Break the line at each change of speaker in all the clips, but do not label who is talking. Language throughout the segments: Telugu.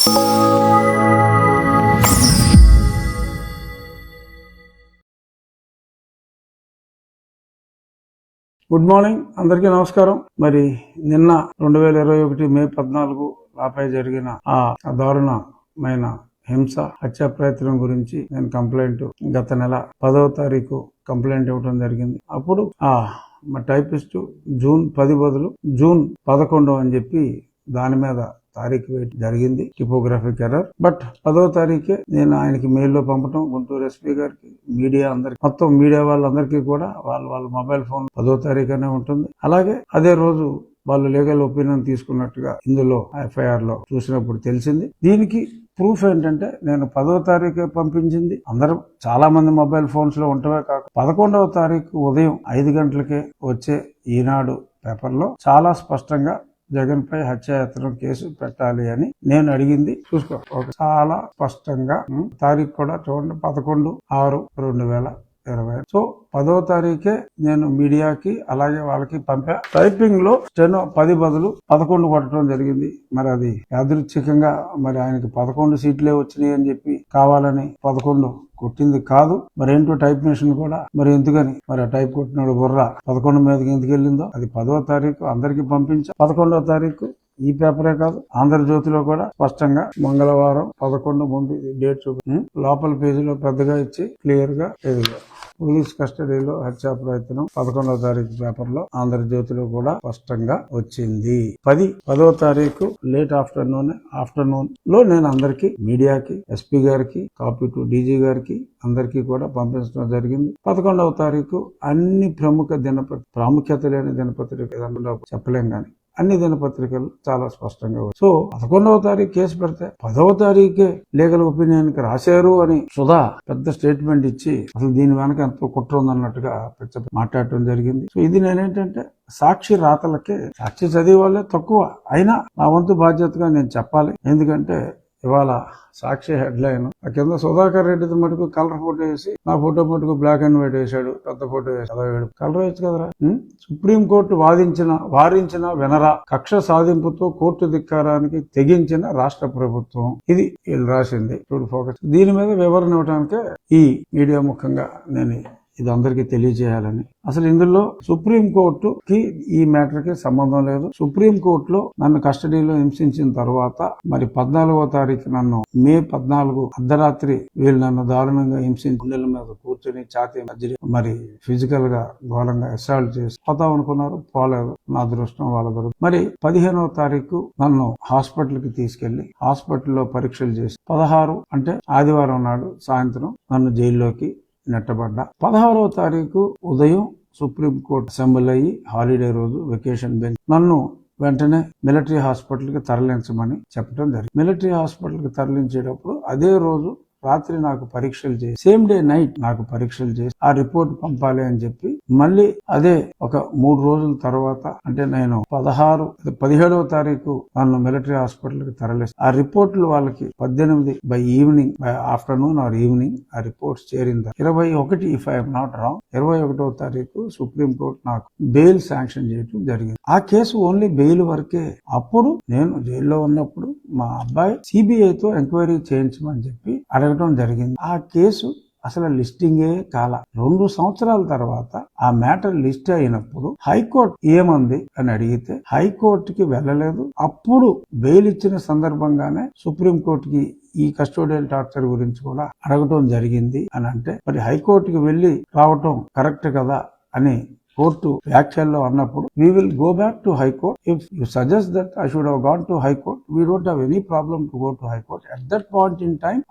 గుడ్ మార్నింగ్, అందరికీ నమస్కారం. మరి నిన్న 2021 మే 14 నాపై జరిగిన ఆ దారుణమైన హింస హత్య ప్రయత్నం గురించి నేను కంప్లైంట్ గత నెల 10వ తారీఖు కంప్లైంట్ ఇవ్వడం జరిగింది. అప్పుడు మా టైపిస్ట్ జూన్ 10 బదులు జూన్ 11 అని చెప్పి దాని మీద తారీఖు వేయడం జరిగింది. టిపోగ్రాఫిక్ ఎర్రర్. బట్ 10వ తారీఖే నేను ఆయనకి మెయిల్లో పంపడం, గుంటూరు ఎస్పీ గారికి, మీడియా అందరికి, మొత్తం మీడియా వాళ్ళందరికీ కూడా వాళ్ళ మొబైల్ ఫోన్ 10వ తారీఖునే ఉంటుంది. అలాగే అదే రోజు వాళ్ళు లీగల్ ఒపీనియన్ తీసుకున్నట్టుగా ఇందులో ఎఫ్ఐఆర్ లో చూసినప్పుడు తెలిసింది. దీనికి ప్రూఫ్ ఏంటంటే నేను 10వ తారీఖే పంపించింది. అందరూ చాలా మంది మొబైల్ ఫోన్స్ లో ఉంటవే కాక 11వ తారీఖు ఉదయం 5 గంటలకే వచ్చే ఈనాడు పేపర్లో చాలా స్పష్టంగా జగన్ పై హత్యాయత్నం కేసు పెట్టాలి అని నేను అడిగింది. చూసుకో, చాలా స్పష్టంగా తారీఖు కూడా చూడండి, 11/6/2020. సో 10వ తారీఖే నేను మీడియాకి అలాగే వాళ్ళకి పంపా. టైపింగ్ లో 10 బదులు 11 కొట్టడం జరిగింది. మరి అది యాదృచ్ఛికంగా మరి ఆయనకి 11 సీట్లే వచ్చినాయి అని చెప్పి కావాలని 11 కొట్టింది కాదు. మరి ఏంటో టైప్ మిషన్ కూడా మరి ఎందుకని మరి టైప్ కొట్టినాడు బుర్ర 11 మీదకి ఎందుకు వెళ్ళిందో అది 10వ తారీఖు అందరికి పంపించా. 11వ తారీఖు ఈ పేపరే కాదు, ఆంధ్రజ్యోతిలో కూడా స్పష్టంగా మంగళవారం 11 ముందు డేట్ చూపి లోపల పేజీలో పెద్దగా ఇచ్చి క్లియర్ గా ఎదుగు పోలీస్ కస్టడీలో హత్యా ప్రయత్నం 11వ తారీఖు పేపర్ లో ఆంధ్రజ్యోతిలో కూడా స్పష్టంగా వచ్చింది. 10వ తారీఖు లేట్ ఆఫ్టర్నూన్ లో నేను అందరికి మీడియాకి, ఎస్పీ గారికి, కాపీ టు డీజీ గారికి అందరికీ కూడా పంపించడం జరిగింది. 11వ తారీఖు అన్ని ప్రాముఖ్యత లేని దినపత్రిక చెప్పలేం గాని అన్ని దినపత్రికలు చాలా స్పష్టంగా వచ్చాయి. సో 11వ తారీఖు కేసు పెడితే 10వ తారీఖే లీగల్ ఒపీనియన్ కి రాశారు అని సుధా పెద్ద స్టేట్మెంట్ ఇచ్చి అసలు దీని వెనక ఎంతో కుట్ర ఉందన్నట్టుగా మాట్లాడటం జరిగింది. సో ఇది నేనేంటంటే సాక్షి రాతలకే, సాక్షి చదివే వాళ్ళే తక్కువ, అయినా నా వంతు బాధ్యతగా నేను చెప్పాలి. ఎందుకంటే ఇవాళ సాక్షి హెడ్లైన్ కింద సుధాకర్ రెడ్డిది మటుకు కలర్ ఫోటో వేసి నా ఫోటో మటుకు బ్లాక్ అండ్ వైట్ వేశాడు, పెద్ద ఫోటో వేసి కలర్ వేయచ్చు కదరా. సుప్రీంకోర్టు వారించిన వినరా, కక్ష సాధింపుతో కోర్టు ధిక్కారానికి తెగించిన రాష్ట్ర ప్రభుత్వం. ఇది వీళ్ళు రాసింది. చూడు ఫోకస్. దీని మీద వివరణ ఇవ్వడానికే ఈ మీడియా ముఖంగా నేను ఇది అందరికీ తెలియజేయాలని. అసలు ఇందులో సుప్రీంకోర్టుకి ఈ మ్యాటర్ కి సంబంధం లేదు. సుప్రీంకోర్టులో నన్ను కస్టడీలో హింసించిన తర్వాత మరి 14వ తారీఖు నన్ను మే 14 అర్ధరాత్రి వీళ్ళు నన్ను దారుణంగా హింసించి గుండెల మీద కూర్చొని ఛాతీ మధ్య మరి ఫిజికల్ గా ఘోరంగా అసాల్ట్ చేసి పోతాం అనుకున్నారు, పోలేదు. నా అదృష్టం వాళ్ళ దొరుకు. మరి 15వ తారీఖు నన్ను హాస్పిటల్ కి తీసుకెళ్లి హాస్పిటల్లో పరీక్షలు చేసి 16 అంటే ఆదివారం నాడు సాయంత్రం నన్ను జైల్లోకి నెట్టబడ్డా. 16వ తారీఖు ఉదయం సుప్రీంకోర్టు అసెంబ్లీ అయ్యి హాలిడే రోజు వెకేషన్ బెంచ్ నన్ను వెంటనే మిలిటరీ హాస్పిటల్ కి తరలించమని చెప్పడం జరిగింది. మిలిటరీ హాస్పిటల్ కి తరలించేటప్పుడు అదే రోజు రాత్రి నాకు పరీక్షలు చేసి సేమ్ డే నైట్ నాకు పరీక్షలు చేసి ఆ రిపోర్ట్ పంపాలి అని చెప్పి మళ్ళీ అదే ఒక 3 రోజుల తర్వాత అంటే నేను 17వ తారీఖు నన్ను మిలిటరీ హాస్పిటల్ కి తరలిస్తే ఆ రిపోర్ట్లు వాళ్ళకి 18 బై ఆఫ్టర్నూన్ ఆర్ ఈవినింగ్ ఆ రిపోర్ట్స్ చేరింది. 21 ఇఫ్ ఐఎమ్ నాట్ రాంగ్ 21వ తారీఖు సుప్రీంకోర్టు నాకు బెయిల్ శాంక్షన్ చేయడం జరిగింది. ఆ కేసు ఓన్లీ బెయిల్ వరకే. అప్పుడు నేను జైల్లో ఉన్నప్పుడు మా అబ్బాయి సిబిఐతో ఎంక్వైరీ చేయించమని చెప్పి అడగడం జరిగింది. ఆ కేసు అసలు లిస్టింగే కాల. 2 సంవత్సరాల తర్వాత ఆ మ్యాటర్ లిస్ట్ అయినప్పుడు హైకోర్టు ఏమంది అని అడిగితే హైకోర్టుకి వెళ్ళలేదు. అప్పుడు బెయిల్ ఇచ్చిన సందర్భంగానే సుప్రీంకోర్టుకి ఈ కస్టోడియల్ టార్చర్ గురించి కూడా అడగటం జరిగింది అని అంటే మరి హైకోర్టుకి వెళ్లి రావటం కరెక్ట్ కదా అని కోర్టు వ్యాఖ్యల్లో అన్నప్పుడు we will go back to high court. If you suggest that I should have gone to high court, we don't have any problem to go to high court. At that point in time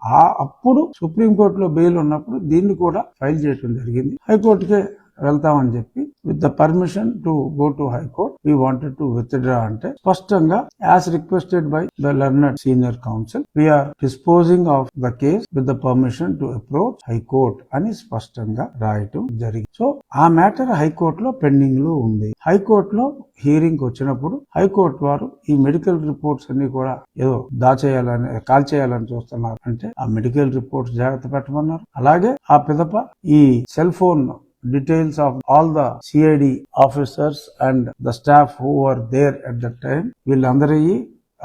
అప్పుడు సుప్రీం కోర్టులో బెయిల్ ఉన్నప్పుడు దీన్ని కూడా ఫైల్ చేయడం జరిగింది. హైకోర్టుకే వెళ్తామని చెప్పి with the permission to go to high court we wanted to withdraw అంటే స్పష్టంగా as requested by the learned senior counsel we are disposing of the case with the permission to approach high court అని స్పష్టంగా రాయటం జరిగింది. సో ఆ మ్యాటర్ హైకోర్టులో పెండింగ్ లో ఉంది. హైకోర్టులో హియరింగ్ వచ్చినప్పుడు హైకోర్టు వారు ఈ మెడికల్ రిపోర్ట్స్ అన్ని కూడా ఏదో కాల్ చేయాలని చూస్తున్నారు. అంటే ఆ మెడికల్ రిపోర్ట్స్ జాగ్రత్త పెట్టమన్నారు. అలాగే ఆ పిదప ఈ cell phone details of all the CID officers and the staff who were there at that time వీళ్ళందరి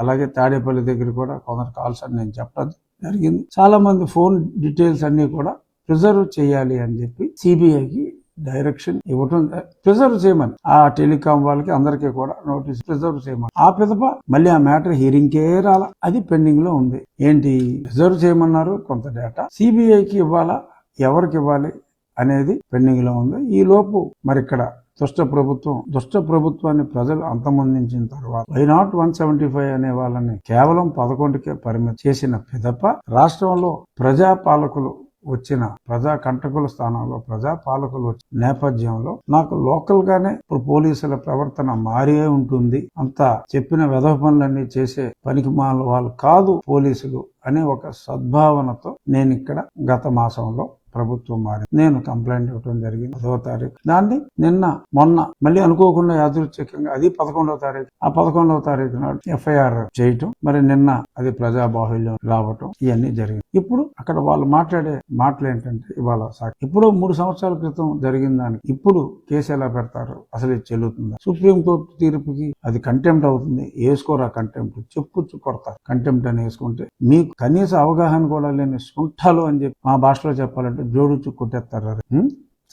అలాగే తాడేపల్లి దగ్గర కూడా కొందరు కాల్స్ అని నేను చెప్పడం జరిగింది. చాలా మంది ఫోన్ డీటెయిల్స్ అన్ని కూడా ప్రిజర్వ్ చేయాలి అని చెప్పి సిబిఐకి డైరెక్షన్ ఇవ్వటం, ప్రిజర్వ్ చేయమని ఆ టెలికాం వాళ్ళకి అందరికీ కూడా నోటీస్ ప్రిజర్వ్ చేయమని. ఆ పిదప మళ్ళీ ఆ మ్యాటర్ హియరింగ్కే రాలా, అది పెండింగ్ లో ఉంది. ఏంటి ప్రిజర్వ్ చేయమన్నారు, కొంత డేటా సిబిఐకి ఇవ్వాలా, ఎవరికి ఇవ్వాలి అనేది పెండింగ్ లో ఉంది. ఈ లోపు మరి ఇక్కడ దుష్ట ప్రభుత్వాన్ని ప్రజలు అంతమొందించిన తర్వాత వైనాట్ 175 అనే వాళ్ళని కేవలం 11కే పరిమితి చేసిన పిదప రాష్ట్రంలో ప్రజాపాలకులు వచ్చిన ప్రజా కంటకుల స్థానంలో ప్రజాపాలకులు వచ్చిన నేపథ్యంలో నాకు లోకల్ గానే ఇప్పుడు పోలీసుల ప్రవర్తన మారే ఉంటుంది, అంతా చెప్పిన వెధవ పనులన్నీ చేసే పనికి వాళ్ళు కాదు పోలీసులు అనే ఒక సద్భావనతో నేను ఇక్కడ గత మాసంలో ప్రభుత్వం మారింది, నేను కంప్లైంట్ ఇవ్వడం జరిగింది 10వ తారీఖు. దాన్ని మొన్న మళ్ళీ అనుకోకుండా యాదృచ్ఛికంగా అది 11వ తారీఖు, ఆ 11వ తారీఖు నాడు ఎఫ్ఐఆర్ చేయటం, మరి నిన్న అది ప్రజాబాహుల్యం రావటం, ఇవన్నీ జరిగింది. ఇప్పుడు అక్కడ వాళ్ళు మాట్లాడే మాటలు ఏంటంటే ఇవాళ ఇప్పుడు 3 సంవత్సరాల క్రితం జరిగిన దానికి ఇప్పుడు కేసు ఎలా పెడతారు, అసలు ఇది చెల్లుతుందా? సుప్రీంకోర్టు తీర్పుకి అది కంటెంప్ట్ అవుతుంది, వేసుకోరా కంటెంప్ట్, చెప్పుచ్చు కొడతారు. కంటెంప్ట్ అని వేసుకుంటే మీకు కనీస అవగాహన కూడా లేని సుంఠాలు అని చెప్పి మా భాషలో చెప్పాలంటే జోడుచు కొట్టేస్తారు.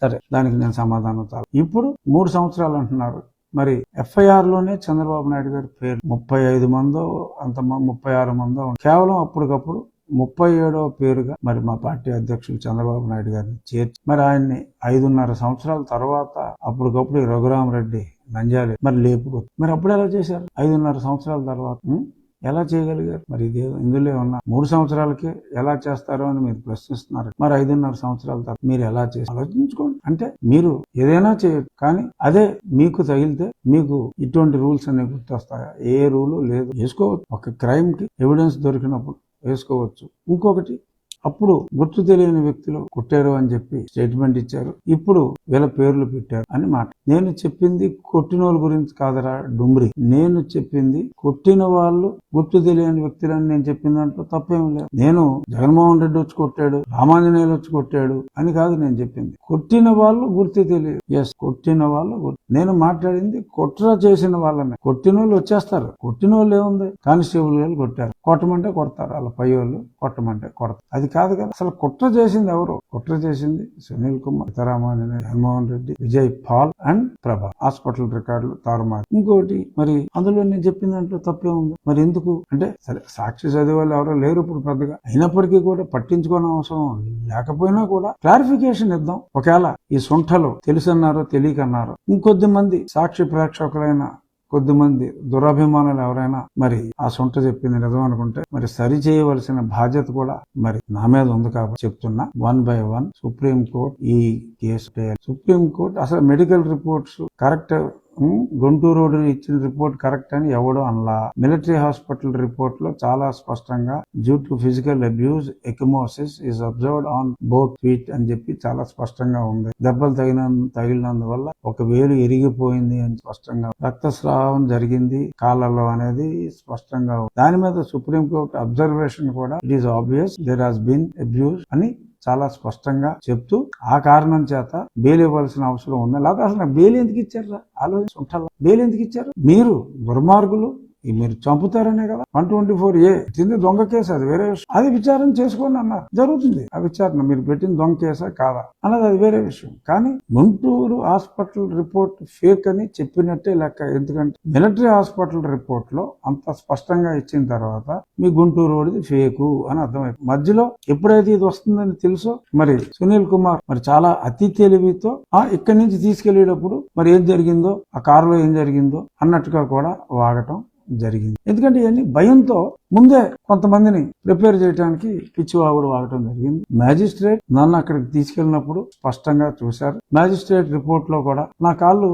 సరే, దానికి నేను సమాధానం చాలు. ఇప్పుడు 3 సంవత్సరాలు అంటున్నారు. మరి ఎఫ్ఐఆర్ లోనే చంద్రబాబు నాయుడు గారి పేరు 35 మందో 36 మందో కేవలం అప్పటికప్పుడు 37వ పేరుగా మరి మా పార్టీ అధ్యక్షులు చంద్రబాబు నాయుడు గారిని చేర్చి మరి ఆయన్ని 5.5 సంవత్సరాల తర్వాత అప్పటికప్పుడు రఘురామరెడ్డి నంజాలి మరి లేపుకొచ్చి మరి అప్పుడు ఎలా చేశారు? 5.5 సంవత్సరాల తర్వాత ఎలా చేయగలిగారు? మరి ఇది ఇందులో ఉన్న 3 సంవత్సరాలకే ఎలా చేస్తారో అని మీరు ప్రశ్నిస్తున్నారు. మరి 5.5 సంవత్సరాల తర్వాత మీరు ఎలా చేస్తారు ఆలోచించుకోండి. అంటే మీరు ఏదైనా చేయొచ్చు, కానీ అదే మీకు తగిలితే మీకు ఇటువంటి రూల్స్ అనేవి గుర్తొస్తాయా? ఏ రూలు లేదు, వేసుకోవచ్చు. ఒక క్రైమ్ కి ఎవిడెన్స్ దొరికినప్పుడు వేసుకోవచ్చు. ఇంకొకటి, అప్పుడు గుర్తు తెలియని వ్యక్తులు కొట్టారు అని చెప్పి స్టేట్మెంట్ ఇచ్చారు, ఇప్పుడు వీళ్ళ పేర్లు పెట్టారు అని మాట. నేను చెప్పింది కొట్టిన వాళ్ళ గురించి కాదరా డుమ్రి, నేను చెప్పింది కొట్టిన వాళ్ళు గుర్తు తెలియని వ్యక్తులని నేను చెప్పిన దాంట్లో తప్పేం లేదు. నేను జగన్మోహన్ రెడ్డి వచ్చి కొట్టాడు, రామాంజనేయులు వచ్చి కొట్టాడు అని కాదు నేను చెప్పింది. కొట్టిన వాళ్ళు గుర్తు తెలియదు. ఎస్, కొట్టిన వాళ్ళు నేను మాట్లాడింది కుట్ర చేసిన వాళ్ళని. కొట్టిన వాళ్ళు వచ్చేస్తారు, కొట్టిన వాళ్ళు ఏముంది, కానిస్టేబుల్ గారు కొట్టారు, కొట్టమంటే కొడతారు, వాళ్ళ పై వాళ్ళు కొట్టమంటే కొడతారు. అది కాదు కదా. అసలు కుట్ర చేసింది ఎవరు? కుట్ర చేసింది సునీల్ కుమార్, సీతారామాంజనేయ, జగన్మోహన్ రెడ్డి, విజయ్ పాల్ అండ్ ప్రభా. హాస్పిటల్ రికార్డులు తారుమారు. ఇంకోటి, మరి అందులో నేను చెప్పిన దాంట్లో తప్పే ఉంది. మరి ఎందుకు అంటే, సరే సాక్షి చదివే వాళ్ళు ఎవరో లేరు ఇప్పుడు పెద్దగా, అయినప్పటికీ కూడా పట్టించుకోని అవసరం లేకపోయినా కూడా క్లారిఫికేషన్ ఇద్దాం. ఒకవేళ ఈ సుంఠలు తెలుసన్నారో తెలియకన్నారో, ఇంకొద్ది మంది సాక్షి ప్రేక్షకులైన కొద్దిమంది దురభిమానులు ఎవరైనా మరి ఆ సొంట చెప్పింది నిజం అనుకుంటే మరి సరి చేయవలసిన బాధ్యత కూడా మరి నా మీద ఉంది. కాబట్టి చెప్తున్నా, 1 by 1 సుప్రీంకోర్టు ఈ కేసు. సుప్రీంకోర్టు అసలు medical reports correct, Guntur road ఇచ్చిన రిపోర్ట్ కరెక్ట్ అని ఎవడో అనలా. మిలిటరీ హాస్పిటల్ రిపోర్ట్ లో చాలా స్పష్టంగా due to physical abuse ecchymosis is observed on both feet అని చెప్పి చాలా స్పష్టంగా ఉంది. దెబ్బలు తగిలినందువల్ల ఒక వేలు ఎరిగిపోయింది అని స్పష్టంగా, రక్తస్రావం జరిగింది కాళ్ళలో అనేది స్పష్టంగా ఉంది. దాని మీద సుప్రీంకోర్టు అబ్జర్వేషన్ కూడా it is obvious there has been abuse అని చాలా స్పష్టంగా చెప్తూ ఆ కారణం చేత బెయిల్ ఇవ్వాల్సిన అవసరం ఉంది. లేకపోతే అసలు బెయిల్ ఎందుకు ఇచ్చారు? ఆలోచించి ఉంటారు. బెయిల్ ఎందుకు ఇచ్చారు? మీరు దుర్మార్గులు, మీరు చంపుతారనే కదా. 124A తింది దొంగ కేసు, అది వేరే విషయం. అది విచారణ చేసుకోండి అన్నారు, జరుగుతుంది ఆ విచారణ. మీరు పెట్టిన దొంగ కేసా కాదా అన్నది అది వేరే విషయం. కానీ గుంటూరు హాస్పిటల్ రిపోర్ట్ ఫేక్ అని చెప్పినట్టే లెక్క. ఎందుకంటే మిలిటరీ హాస్పిటల్ రిపోర్ట్ లో అంత స్పష్టంగా ఇచ్చిన తర్వాత మీ గుంటూరు రోడ్ది ఫేకు అని అర్థమైపోయింది. మధ్యలో ఎప్పుడైతే ఇది వస్తుందని తెలుసో మరి సునీల్ కుమార్ మరి చాలా అతి తెలివితో ఇక్కడి నుంచి తీసుకెళ్లేటప్పుడు మరి ఏం జరిగిందో, ఆ కారులో ఏం జరిగిందో అన్నట్టుగా కూడా వాగటం జరిగింది. ఎందుకంటే ఇవన్నీ భయంతో ముందే కొంతమందిని ప్రిపేర్ చేయడానికి పిచ్చివాగుడు వాగటం జరిగింది. మ్యాజిస్ట్రేట్ నన్ను అక్కడికి తీసుకెళ్లినప్పుడు స్పష్టంగా చూశారు. మ్యాజిస్ట్రేట్ రిపోర్ట్ లో కూడా నా కాళ్ళు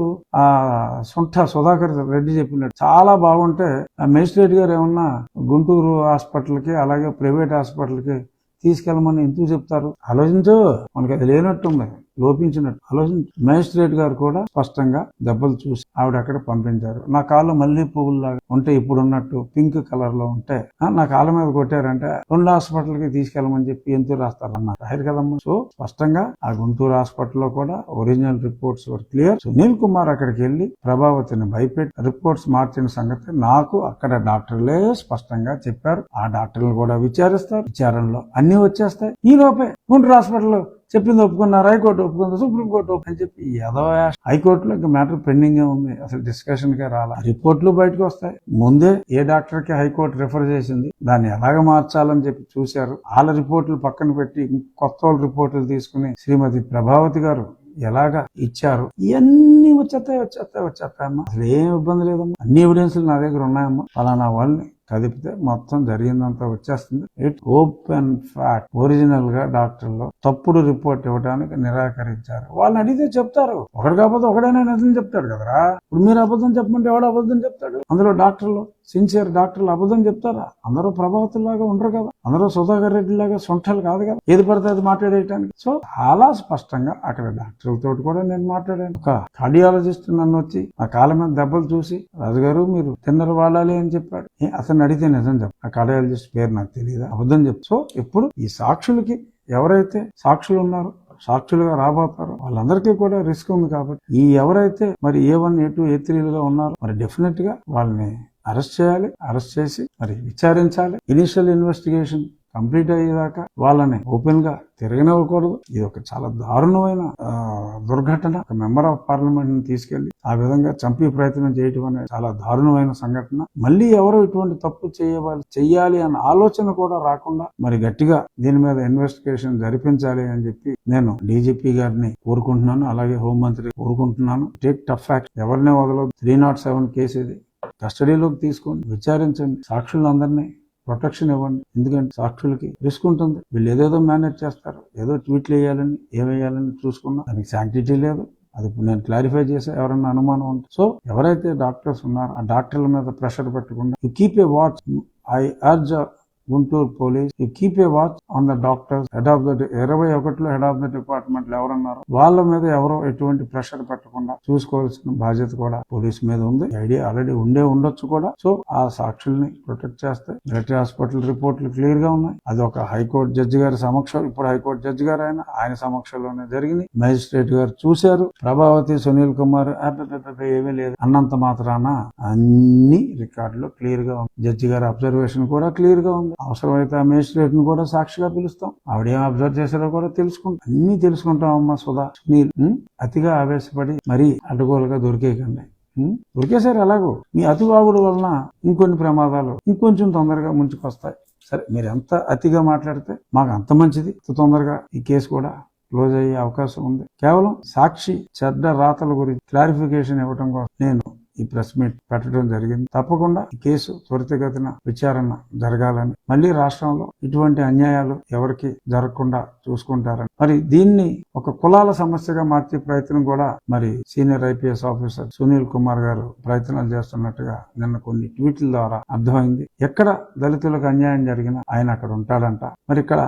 సుధాకర్ రెడ్డి చెప్పినట్టు చాలా బాగుంటే ఆ మేజిస్ట్రేట్ గారు ఏమన్నా గుంటూరు హాస్పిటల్ కి అలాగే ప్రైవేట్ హాస్పిటల్ కి తీసుకెళ్ళమని ఎందుకు చెప్తారు? ఆలోచించు, మనకి అది లేనట్టుంది. లోపించినట్టు ఆలోచించి మేజిస్ట్రేట్ గారు కూడా స్పష్టంగా దెబ్బలు చూసి ఆవిడ అక్కడ పంపించారు. నా కాళ్ళు మళ్ళీ పువ్వుల్లాగా ఉంటే ఇప్పుడు ఉన్నట్టు పింక్ కలర్ లో ఉంటే నా కాళ్ళ మీద కొట్టారంటే 2 హాస్పిటల్కి తీసుకెళ్ళమని చెప్పి ఎందుకు రాస్తారన్నారు, రాయరు కదమ్మా. సో స్పష్టంగా ఆ గుంటూరు హాస్పిటల్లో కూడా original reports clear. Sunil Kumar అక్కడికి వెళ్లి ప్రభావతిని భయపెట్టి రిపోర్ట్స్ మార్చిన సంగతి నాకు అక్కడ డాక్టర్లే స్పష్టంగా చెప్పారు. ఆ డాక్టర్లు కూడా విచారిస్తారు, విచారణలో అన్ని వచ్చేస్తాయి. ఈ లోపే గుంటూరు హాస్పిటల్ చెప్పింది ఒప్పుకున్నారు, హైకోర్టు ఒప్పుకుంది, సుప్రీంకోర్టు ఒప్పుని చెప్పి ఏదో హైకోర్టులో ఇంకా మ్యాటర్ పెండింగ్ ఉంది, అసలు డిస్కషన్ కే రాలా. రిపోర్ట్లు బయటకు వస్తాయి. ముందే ఏ డాక్టర్ కి హైకోర్టు రిఫర్ చేసింది, దాన్ని ఎలాగ మార్చాలని చెప్పి చూశారు. వాళ్ళ రిపోర్ట్లు పక్కన పెట్టి కొత్త వాళ్ళ రిపోర్ట్లు తీసుకుని శ్రీమతి ప్రభావతి గారు ఎలాగా ఇచ్చారు. ఇవన్నీ వచ్చేస్తాయమ్మా, అసలు ఏం ఇబ్బంది లేదమ్మా. అన్ని ఎవిడెన్స్లు నా దగ్గర ఉన్నాయమ్మా. ఫలానా వాళ్ళని కదిపితే మొత్తం జరిగిందంతా వచ్చేస్తుంది. It open fact. ఒరిజినల్ గా డాక్టర్లు తప్పుడు రిపోర్ట్ ఇవ్వడానికి నిరాకరించారు. వాళ్ళని అడిగితే చెప్తారు. ఒకటి కాకపోతే ఒకడైనా నిజం చెప్తాడు కదరా. ఇప్పుడు మీరు అబద్ధం చెప్పమంటే ఎవడు అబద్ధం చెప్తాడు? అందులో డాక్టర్లు, సిన్సియర్ డాక్టర్లు అబద్ధం చెప్తారా? అందరూ ప్రభావితులాగా ఉండరు కదా, అందరూ సుధాకర్ రెడ్డి లాగా సొంటలు కాదు కదా, ఏది పడితే అది మాట్లాడేయటానికి. సో చాలా స్పష్టంగా అక్కడ డాక్టర్లతో కూడా నేను మాట్లాడాను. ఒక కార్డియాలజిస్ట్ నన్ను వచ్చి నా కాళ్ళ మీద దెబ్బలు చూసి, రాజుగారు మీరు తిన్నర వాడాలి అని చెప్పాడు. అతను అడిగితే నిజం చెప్పు, ఆ కార్డియాలజిస్ట్ పేరు నాకు తెలియదా, అబద్ధం చెప్పు. సో ఇప్పుడు ఈ సాక్షులకి ఎవరైతే సాక్షులు ఉన్నారో, సాక్షులుగా రాబోతారో వాళ్ళందరికీ కూడా రిస్క్ ఉంది. కాబట్టి ఈ ఎవరైతే మరి A1, A2, A3లుగా ఉన్నారో మరి డెఫినెట్ గా వాళ్ళని అరెస్ట్ చేయాలి. అరెస్ట్ చేసి మరి విచారించాలి. ఇనిషియల్ ఇన్వెస్టిగేషన్ కంప్లీట్ అయ్యేదాకా వాళ్ళని ఓపెన్ గా తిరగనివ్వకూడదు. ఇది ఒక చాలా దారుణమైన దుర్ఘటన. ఒక మెంబర్ ఆఫ్ పార్లమెంట్ ని తీసుకెళ్లి ఆ విధంగా చంపే ప్రయత్నం చేయటం అనేది చాలా దారుణమైన సంఘటన. మళ్ళీ ఎవరు ఇటువంటి తప్పు చెయ్యాలి అన్న ఆలోచన కూడా రాకుండా మరి గట్టిగా దీని మీద ఇన్వెస్టిగేషన్ జరిపించాలి అని చెప్పి నేను డీజీపీ గారిని కోరుకుంటున్నాను. అలాగే హోంమంత్రి కోరుకుంటున్నాను. టేక్ టఫ్ యాక్షన్, ఎవరినే వదలదు. 307 కేసు ఇది, కస్టడీలోకి తీసుకోండి, విచారించండి, సాక్షులందరినీ ప్రొటెక్షన్ ఇవ్వండి. ఎందుకంటే సాక్షులకి రిస్క్ ఉంటుంది. వీళ్ళు ఏదేదో మేనేజ్ చేస్తారు, ఏదో ట్వీట్లు వేయాలని ఏమేయాలని చూసుకున్నా దానికి శాంక్టిటీ లేదు. అది నేను క్లారిఫై చేసే ఎవరన్నా అనుమానం ఉంటే. సో ఎవరైతే డాక్టర్స్ ఉన్నారో ఆ డాక్టర్ల మీద ప్రెషర్ పెట్టకుండా you keep a watch. I urge Guntur police, you keep a watch on the doctors. Head of the 21లో హెడ్ ఆఫ్ ద డిపార్ట్మెంట్ ఎవరున్నారు వాళ్ళ మీద ఎవరో ఎటువంటి ప్రెషర్ పెట్టకుండా చూసుకోవాల్సిన బాధ్యత కూడా పోలీస్ మీద ఉంది. ఐడియా ఆల్రెడీ ఉండొచ్చు కూడా. సో ఆ సాక్షుల్ని ప్రొటెక్ట్ చేస్తే మిలిటరీ హాస్పిటల్ రిపోర్ట్లు క్లియర్ గా ఉన్నాయి. అది ఒక హైకోర్టు జడ్జి గారి సమక్షం, ఇప్పుడు హైకోర్టు జడ్జి గారు ఆయన సమక్షంలోనే జరిగింది. మేజిస్ట్రేట్ గారు చూశారు. ప్రభావతి, సునీల్ కుమార్ ఏమీ లేదు అన్నంత మాత్రాన అన్ని రికార్డులు క్లియర్ గా ఉంది. జడ్జి గారి అబ్జర్వేషన్ కూడా క్లియర్ గా ఉంది. అవసరమైతే ఆ మేజిస్ట్రేట్ ని కూడా సాక్షిగా పిలుస్తాం. ఆవిడేం అబ్జర్వ్ చేశారో కూడా తెలుసుకుంటాం. అన్ని తెలుసుకుంటాం. అమ్మ సుధా, సునీల్ అతిగా ఆవేశపడి మరీ అడ్డగోలుగా దొరికేయకండి. దొరికేసారు ఎలాగో. మీ అతివాగుడు వలన ఇంకొన్ని ప్రమాదాలు ఇంకొంచెం తొందరగా ముంచుకొస్తాయి. సరే, మీరు ఎంత అతిగా మాట్లాడితే మాకు అంత మంచిది. తొందరగా ఈ కేసు కూడా క్లోజ్ అయ్యే అవకాశం ఉంది. కేవలం సాక్షి చెడ్డ రాతల గురించి క్లారిఫికేషన్ ఇవ్వడం కోసం నేను ఈ ప్రెస్ మీట్ పెట్టడం జరిగింది. తప్పకుండా ఈ కేసు త్వరితగతిన విచారణ జరగాలని, మళ్ళీ రాష్ట్రంలో ఇటువంటి అన్యాయాలు ఎవరికి జరగకుండా చూసుకుంటారని, మరి దీన్ని ఒక కులాల సమస్యగా మార్చే ప్రయత్నం కూడా మరి senior IPS officer Sunil Kumar గారు ప్రయత్నాలు చేస్తున్నట్టుగా నిన్న కొన్ని ట్వీట్ల ద్వారా అర్థమైంది. ఎక్కడ దళితులకు అన్యాయం జరిగినా ఆయన అక్కడ ఉంటాడంట. మరి ఇక్కడ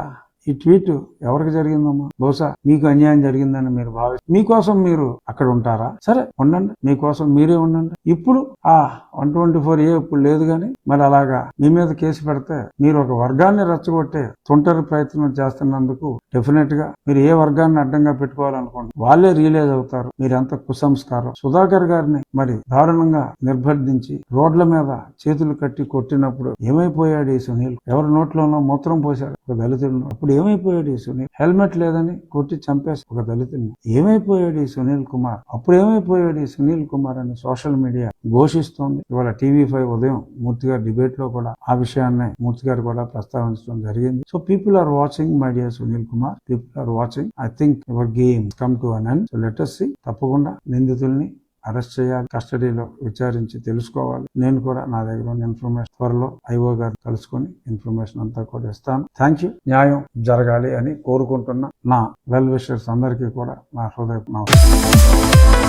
ఈ ట్వీట్ ఎవరికి జరిగిందమ్మా? బహుశా మీకు అన్యాయం జరిగిందని మీరు భావిస్తారు. మీకోసం మీరు అక్కడ ఉంటారా? సరే ఉండండి, మీకోసం మీరే ఉండండి. ఇప్పుడు ఆ 124A ఇప్పుడు లేదు గాని మరి అలాగా మీ మీద కేసు పెడితే మీరు ఒక వర్గాన్ని రెచ్చగొట్టే తుంటరి ప్రయత్నం చేస్తున్నందుకు డెఫినెట్ గా మీరు ఏ వర్గాన్ని అడ్డంగా పెట్టుకోవాలనుకోండి వాళ్ళే రియలైజ్ అవుతారు మీరెంత కుసంస్కారం. సుధాకర్ గారిని మరి దారుణంగా నిర్బంధించి రోడ్ల మీద చేతులు కట్టి కొట్టినప్పుడు ఏమైపోయాడు ఈ సునీల్? ఎవరి నోట్లోనో మూత్రం పోశాడు ఒక దళితుడు. అప్పుడు ఏమైపోయాడు ఈ సునీల్? హెల్మెట్ లేదని కొట్టి చంపేసి ఒక దళితుడిని. ఏమైపోయాడు ఈ సునీల్ కుమార్? అప్పుడు ఏమైపోయాడు ఈ సునీల్ కుమార్ అని సోషల్ మీడియా ఘోషిస్తోంది. ఇవాళ TV5 ఉదయం మూర్తి గారి డిబేట్ లో కూడా ఆ విషయాన్ని మూర్తి గారు కూడా ప్రస్తావించడం జరిగింది. So people are watching my dear Sunil Kumar, people are watching. I think your game come to an end. So let us see. తప్పకుండా నిందితుల్ని అరెస్ట్ చేయాలి, కస్టడీలో విచారించి తెలుసుకోవాలి. నేను కూడా నా దగ్గర ఉన్న ఇన్ఫర్మేషన్ త్వరలో IO గారు కలుసుకొని ఇన్ఫర్మేషన్ అంతా కూడా ఇస్తాను. Thank you. న్యాయం జరగాలి అని కోరుకుంటున్న నా వెల్ విషర్స్ అందరికీ కూడా నా హృదయ నమస్కారం.